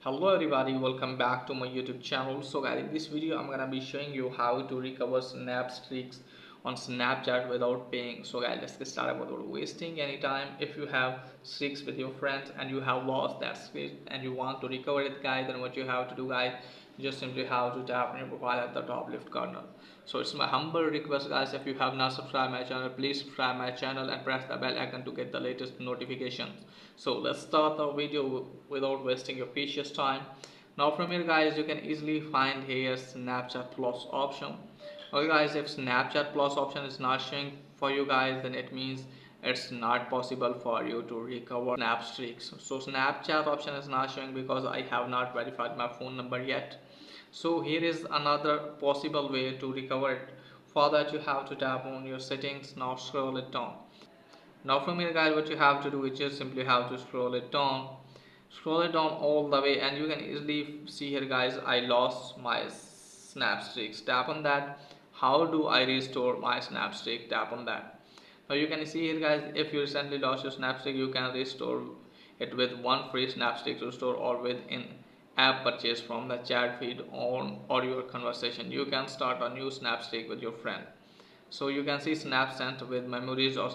Hello everybody, welcome back to my YouTube channel. So guys, in this video I'm gonna be showing you how to recover snap streaks on Snapchat without paying. So guys, let's get started without wasting any time. If you have streaks with your friends and you have lost that streak and you want to recover it guys, then what you have to do guys, you just simply have to tap on your profile at the top left corner. So it's my humble request guys, if you have not subscribed my channel, please subscribe my channel and press the bell icon to get the latest notifications. So let's start the video without wasting your precious time. Now from here guys, you can easily find here Snapchat Plus option. Okay guys, if Snapchat Plus option is not showing for you guys, then it means it's not possible for you to recover snap streaks. So Snapchat option is not showing because I have not verified my phone number yet. So here is another possible way to recover it. For that you have to tap on your settings. Now scroll it down. Now from here guys, what you have to do is just simply have to scroll it down all the way, and you can easily see here guys, I lost my snap streaks. Tap on that. How do I restore my snap streak? Tap on that. Now you can see here guys, if you recently lost your snap streak, you can restore it with one free snap streak to restore, or with in app purchase from the chat feed on or your conversation. You can start a new snap streak with your friend. So you can see snap sent with memories or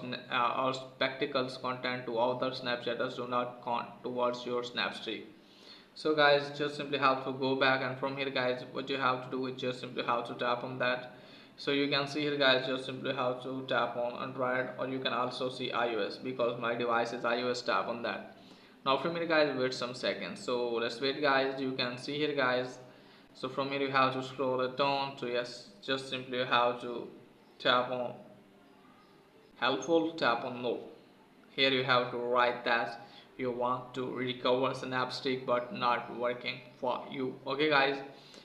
spectacles content to other snapchatters do not count towards your snap streak. So guys, just simply have to go back, and from here guys, what you have to do is just simply have to tap on that. So you can see here guys, just simply have to tap on Android, or you can also see iOS because my device is iOS. Tap on that. Now from here guys, wait some seconds. So let's wait guys. You can see here guys, so from here you have to scroll it down to yes, just simply have to tap on helpful, tap on no. Here you have to write that you want to recover snap streak but not working for you. Okay guys,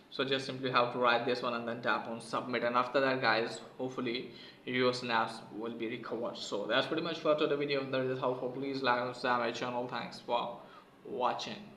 so just simply have to write this one and then tap on submit, and after that guys, hopefully your snaps will be recovered. So that's pretty much for today's video. If that is helpful, please like and subscribe my channel. Thanks for watching.